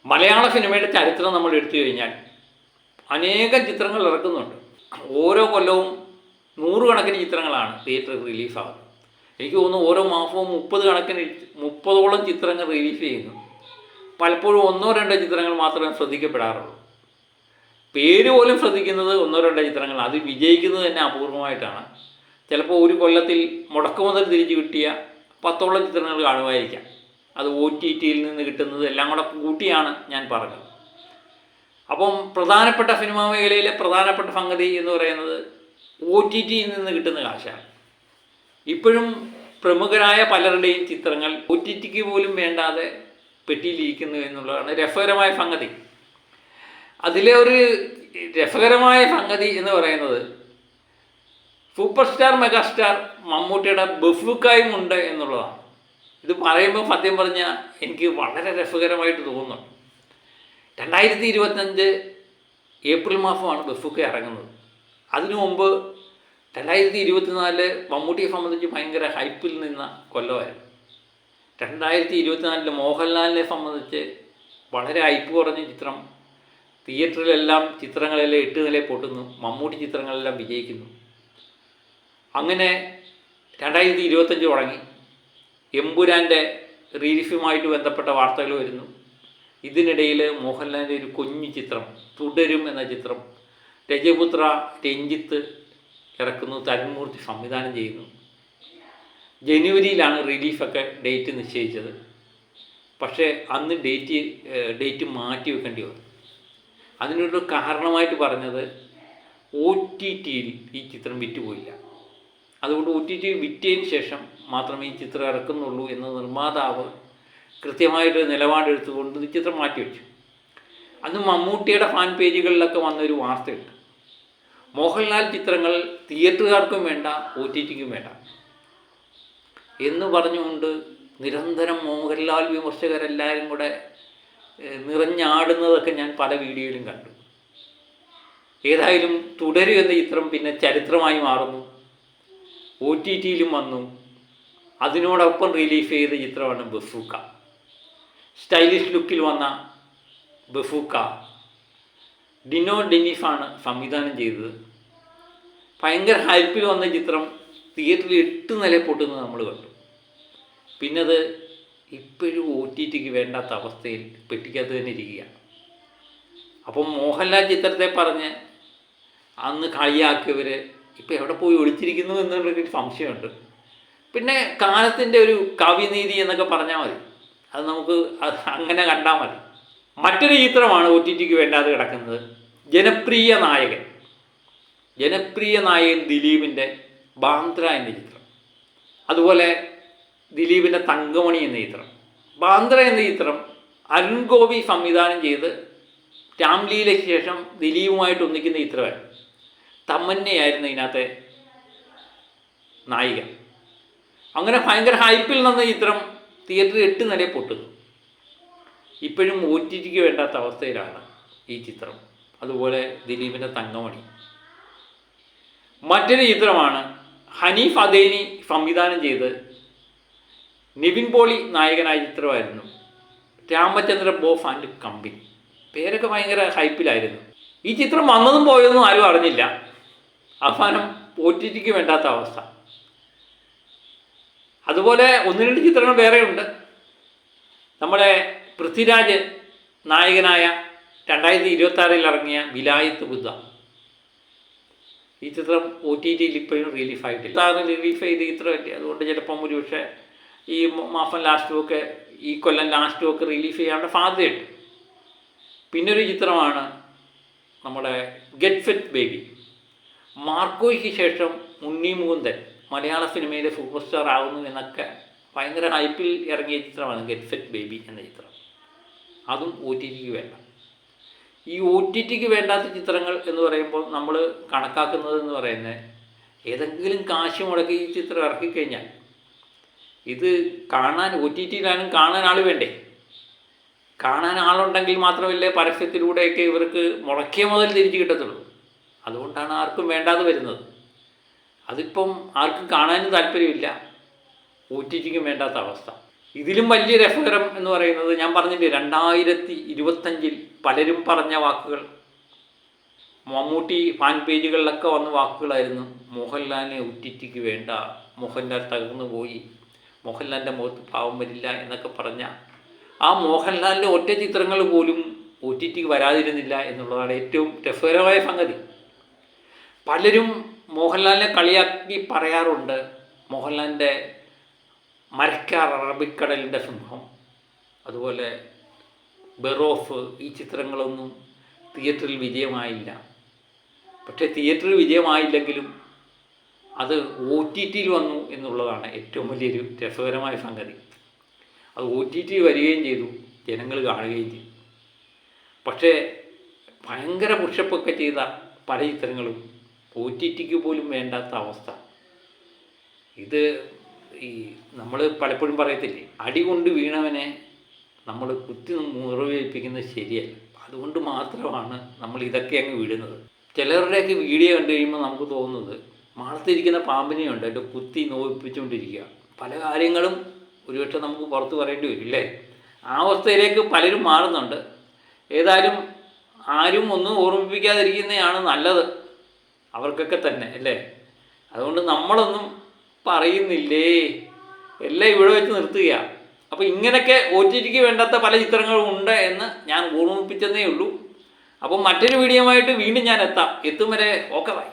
മലയാള സിനിമയുടെ ചരിത്രം നമ്മൾ എടുത്തു കഴിഞ്ഞാൽ അനേകം ചിത്രങ്ങൾ ഇറക്കുന്നുണ്ട്. ഓരോ കൊല്ലവും നൂറുകണക്കിന് ചിത്രങ്ങളാണ് തിയേറ്ററിൽ റിലീസാകുന്നത്. എനിക്ക് തോന്നുന്നു ഓരോ മാസവും 30ഓളം ചിത്രങ്ങൾ റിലീസ് ചെയ്യുന്നു. പലപ്പോഴും ഒന്നോ രണ്ടോ ചിത്രങ്ങൾ മാത്രമേ ശ്രദ്ധിക്കപ്പെടാറുള്ളൂ. പേര് പോലും ശ്രദ്ധിക്കുന്നത് ഒന്നോ രണ്ടോ ചിത്രങ്ങൾ, അത് വിജയിക്കുന്നത് തന്നെ അപൂർവമായിട്ടാണ്. ചിലപ്പോൾ ഒരു കൊല്ലത്തിൽ മുടക്കുമുതൽ തിരിച്ചു കിട്ടിയ 10ഓളം ചിത്രങ്ങൾ കാണുമായിരിക്കാം. അത് OTTയിൽ നിന്ന് കിട്ടുന്നത് എല്ലാം കൂടെ കൂട്ടിയാണ് ഞാൻ പറഞ്ഞത്. അപ്പം പ്രധാനപ്പെട്ട സിനിമാ മേഖലയിലെ പ്രധാനപ്പെട്ട സംഗതി എന്ന് പറയുന്നത് OTTയിൽ നിന്ന് കിട്ടുന്ന കാശാണ്. ഇപ്പോഴും പ്രമുഖരായ പലരുടെയും ചിത്രങ്ങൾ OTTക്ക് പോലും വേണ്ടാതെ പെട്ടിയിലിരിക്കുന്നു എന്നുള്ളതാണ് രസകരമായ സംഗതി. അതിലെ ഒരു രസകരമായ സംഗതി എന്ന് പറയുന്നത് സൂപ്പർ സ്റ്റാർ മെഗാസ്റ്റാർ മമ്മൂട്ടിയുടെ ബഫൂക്കായും ഉണ്ട് എന്നുള്ളതാണ്. ഇത് പറയുമ്പോൾ സത്യം പറഞ്ഞാൽ എനിക്ക് വളരെ രസകരമായിട്ട് തോന്നുന്നു. 2025 ഏപ്രിൽ മാസമാണ് ബഫൂക്ക ഇറങ്ങുന്നത്. അതിനു മുമ്പ് 2024 മമ്മൂട്ടിയെ സംബന്ധിച്ച് ഭയങ്കര ഹൈപ്പിൽ നിന്ന കൊല്ലമായിരുന്നു. 2024 മോഹൻലാലിനെ സംബന്ധിച്ച് വളരെ ഹൈപ്പ് കുറഞ്ഞ ചിത്രം. തിയേറ്ററിലെല്ലാം ചിത്രങ്ങളെല്ലാം 8 നിലയിൽ പൊട്ടുന്നു. മമ്മൂട്ടി ചിത്രങ്ങളെല്ലാം വിജയിക്കുന്നു. അങ്ങനെ 2025 തുടങ്ങി. എമ്പുരാൻ്റെ റിലീസുമായിട്ട് ബന്ധപ്പെട്ട വാർത്തകൾ വരുന്നു. ഇതിനിടയിൽ മോഹൻലാലിൻ്റെ ഒരു കുഞ്ഞു ചിത്രം തുടരും എന്ന ചിത്രം രജപുത്ര രഞ്ജിത്ത് ഇറക്കുന്നു, തരുൺമൂർത്തി സംവിധാനം ചെയ്യുന്നു. ജനുവരിയിലാണ് റിലീഫൊക്കെ ഡേറ്റ് നിശ്ചയിച്ചത്. പക്ഷേ അന്ന് ഡേറ്റ് മാറ്റി വെക്കേണ്ടി വന്നു. അതിനൊരു കാരണമായിട്ട് പറഞ്ഞത് OTTയിൽ ഈ ചിത്രം വിറ്റുപോയില്ല. അതുകൊണ്ട് OTT വിറ്റതിന് ശേഷം മാത്രമേ ഈ ചിത്രം ഇറക്കുന്നുള്ളൂ എന്ന് നിർമ്മാതാവ് കൃത്യമായിട്ട് നിലപാടെടുത്തുകൊണ്ട് ഈ ചിത്രം മാറ്റിവെച്ചു. അന്ന് മമ്മൂട്ടിയുടെ ഫാൻ പേജുകളിലൊക്കെ വന്നൊരു വാർത്തയുണ്ട്, മോഹൻലാൽ ചിത്രങ്ങൾ തിയേറ്ററുകാർക്കും വേണ്ട OTTക്കും വേണ്ട എന്ന് പറഞ്ഞുകൊണ്ട് നിരന്തരം മോഹൻലാൽ വിമർശകരെല്ലാവരും കൂടെ നിറഞ്ഞാടുന്നതൊക്കെ ഞാൻ പല വീഡിയോയിലും കണ്ടു. ഏതായാലും തുടരും എന്ന ചിത്രം പിന്നെ ചരിത്രമായി മാറുന്നു. OTTയിലും വന്നു. അതിനോടൊപ്പം റിലീസ് ചെയ്ത ചിത്രമാണ് ബഫൂക്ക. സ്റ്റൈലിഷ് ലുക്കിൽ വന്ന ബഫൂക്ക ഡിനോ ഡെനീസാണ് സംവിധാനം ചെയ്തത്. ഭയങ്കര ഹൈപ്പിൽ വന്ന ചിത്രം തിയേറ്ററിൽ 8 നിലയിൽ പൊട്ടുന്നത് നമ്മൾ കണ്ടു. പിന്നെ അത് ഇപ്പോഴും OTTക്ക് വേണ്ടാത്ത അവസ്ഥയിൽ പെട്ടിക്കകത്ത് തന്നെ ഇരിക്കുകയാണ്. അപ്പം മോഹൻലാൽ ചിത്രത്തെ പറഞ്ഞ് അന്ന് കളിയാക്കിയവർ ഇപ്പം എവിടെ പോയി ഒളിച്ചിരിക്കുന്നു എന്നുള്ളൊരു സംശയമുണ്ട്. പിന്നെ കാലത്തിൻ്റെ ഒരു കാവ്യനീതി എന്നൊക്കെ പറഞ്ഞാൽ മതി, അത് നമുക്ക് അങ്ങനെ കണ്ടാൽ മതി. മറ്റൊരു ചിത്രമാണ് OTTക്ക് വേണ്ടാതെ കിടക്കുന്നത്, ജനപ്രിയ നായകൻ ദിലീപിൻ്റെ ബാന്ദ്ര എന്ന ചിത്രം. അതുപോലെ ദിലീപിൻ്റെ തങ്കമണി എന്ന ചിത്രം. ബാന്ദ്ര എന്ന ചിത്രം അരുൺ ഗോപി സംവിധാനം ചെയ്ത് രാംലീലയ്ക്ക് ശേഷം ദിലീപുമായിട്ട് ഒന്നിക്കുന്ന ചിത്രമായിരുന്നു. തമന്നയായിരുന്നു ഇതിനകത്തെ നായിക. അങ്ങനെ ഭയങ്കര ഹൈപ്പിൽ നിന്ന ചിത്രം തിയേറ്ററിൽ 8 നിലയിൽ പൊട്ടുന്നു. ഇപ്പോഴും OTTക്ക് വേണ്ടാത്ത അവസ്ഥയിലാണ് ഈ ചിത്രം. അതുപോലെ ദിലീപിൻ്റെ തങ്കമണി. മറ്റൊരു ചിത്രമാണ് ഹനീഫ് അദേനി സംവിധാനം ചെയ്ത് നിവിൻ പോളി നായകനായ ചിത്രമായിരുന്നു രാമചന്ദ്ര ബോസ് ആൻഡ് കമ്പനി. പേരൊക്കെ ഭയങ്കര ഹൈപ്പിലായിരുന്നു. ഈ ചിത്രം വന്നതും പോയതൊന്നും ആരും അറിഞ്ഞില്ല. അവസാനം OTTക്ക് വേണ്ടാത്ത അവസ്ഥ. അതുപോലെ 1-2 ചിത്രങ്ങൾ വേറെയുണ്ട്. നമ്മുടെ പൃഥ്വിരാജ് നായകനായ 2026 ഇറങ്ങിയ വിലായത്ത് ബുദ്ധ. ഈ ചിത്രം OTTയിൽ ഇപ്പോഴും റിലീഫായിട്ടില്ല. റിലീഫ് ചെയ്ത ചിത്രമല്ലേ, അതുകൊണ്ട് ചിലപ്പം ഒരു പക്ഷേ ഈ മാസം ലാസ്റ്റുമൊക്കെ ഈ കൊല്ലം ലാസ്റ്റുമൊക്കെ റിലീഫ് ചെയ്യാനുള്ള സാധ്യതയുണ്ട്. പിന്നൊരു ചിത്രമാണ് നമ്മുടെ ഗെറ്റ് ഫിറ്റ് ബേബി. മാർക്കോയ്ക്ക് ശേഷം ഉണ്ണി മുകുന്ദൻ മലയാള സിനിമയിലെ സൂപ്പർ സ്റ്റാർ ആവുന്നു എന്നൊക്കെ ഭയങ്കര ഹൈപ്പിൽ ഇറങ്ങിയ ചിത്രമാണ് ഗെറ്റ് ഫിറ്റ് ബേബി എന്ന ചിത്രം. അതും OTTക്ക് വേണ്ട. ഈ OTTക്ക് വേണ്ടാത്ത ചിത്രങ്ങൾ എന്ന് പറയുമ്പോൾ നമ്മൾ കണക്കാക്കുന്നത് എന്ന് പറയുന്നത് ഏതെങ്കിലും കാശ് മുടക്കി ഈ ചിത്രം ഇറക്കിക്കഴിഞ്ഞാൽ ഇത് കാണാൻ OTTയിലാനും കാണാൻ ആൾ വേണ്ടേ? കാണാൻ ആളുണ്ടെങ്കിൽ മാത്രമല്ലേ പരസ്യത്തിലൂടെയൊക്കെ ഇവർക്ക് മുടക്കിയ മുതൽ തിരിച്ചു കിട്ടത്തുള്ളൂ. അതുകൊണ്ടാണ് ആർക്കും വേണ്ടാതെ വരുന്നത്. അതിപ്പം ആർക്കും കാണാനും താല്പര്യമില്ല, OTTക്കും വേണ്ടാത്ത അവസ്ഥ. ഇതിലും വലിയ രസകരം എന്ന് പറയുന്നത്, ഞാൻ പറഞ്ഞില്ലേ 2025 പലരും പറഞ്ഞ വാക്കുകൾ, മമ്മൂട്ടി ഫാൻ പേജുകളിലൊക്കെ വന്ന വാക്കുകളായിരുന്നു. മോഹൻലാലിനെ OTTക്ക് വേണ്ട, മോഹൻലാൽ തകർന്നു പോയി, മോഹൻലാലിൻ്റെ മുഖത്ത് പാവം വരില്ല എന്നൊക്കെ പറഞ്ഞ ആ മോഹൻലാലിൻ്റെ ഒറ്റ ചിത്രങ്ങൾ പോലും OTTക്ക് വരാതിരുന്നില്ല എന്നുള്ളതാണ് ഏറ്റവും രസകരമായ സംഗതി. പലരും മോഹൻലാലിനെ കളിയാക്കി പറയാറുണ്ട്, മോഹൻലാലിൻ്റെ മരക്കാർ, അറബിക്കടലിൻ്റെ സിംഹം, അതുപോലെ ബെറോഫ്, ഈ ചിത്രങ്ങളൊന്നും തിയേറ്ററിൽ വിജയമായില്ല. പക്ഷേ തിയേറ്ററിൽ വിജയമായില്ലെങ്കിലും അത് OTTയിൽ വന്നു എന്നുള്ളതാണ് ഏറ്റവും വലിയൊരു രസകരമായ സംഗതി. അത് OTT വരികയും ചെയ്തു, ജനങ്ങൾ കാണുകയും ചെയ്തു. പക്ഷേ ഭയങ്കര പുഷപ്പൊക്കെ ചെയ്ത പല ചിത്രങ്ങളും OTTക്ക് പോലും വേണ്ടാത്ത അവസ്ഥ. ഇത് നമ്മൾ പലപ്പോഴും പറയത്തില്ലേ, അടി കൊണ്ട് വീണവനെ നമ്മൾ കുത്തി മുറിവേൽപ്പിക്കുന്നത് ശരിയല്ല. അതുകൊണ്ട് മാത്രമാണ് നമ്മൾ ഇതൊക്കെ അങ്ങ് വിടുന്നത്. ചിലരുടെയൊക്കെ വീഡിയോ കണ്ടു കഴിയുമ്പോൾ നമുക്ക് തോന്നുന്നത് മാളത്തിരിക്കുന്ന പാമ്പിനെയുണ്ട് എൻ്റെ കുത്തി നോവിപ്പിച്ചുകൊണ്ടിരിക്കുക. പല കാര്യങ്ങളും ഒരുപക്ഷെ നമുക്ക് പുറത്ത് പറയേണ്ടി വരും അല്ലേ. ആ അവസ്ഥയിലേക്ക് പലരും മാറുന്നുണ്ട്. ഏതായാലും ആരും ഒന്നും ഓർമ്മിപ്പിക്കാതിരിക്കുന്നതാണ് നല്ലത് അവർക്കൊക്കെ തന്നെ അല്ലേ. അതുകൊണ്ട് നമ്മളൊന്നും പറയുന്നില്ലേ, എല്ലാം ഇവിടെ വെച്ച് നിർത്തുകയാണ്. അപ്പോൾ ഇങ്ങനെയൊക്കെ OTTക്ക് വേണ്ടാത്ത പല ചിത്രങ്ങളും ഉണ്ട് എന്ന് ഞാൻ ഓർമ്മിപ്പിച്ചതേ ഉള്ളൂ. അപ്പം മറ്റൊരു വീഡിയോയുമായിട്ട് വീണ്ടും ഞാൻ എത്തും വരെ ഓക്കെ ബൈ.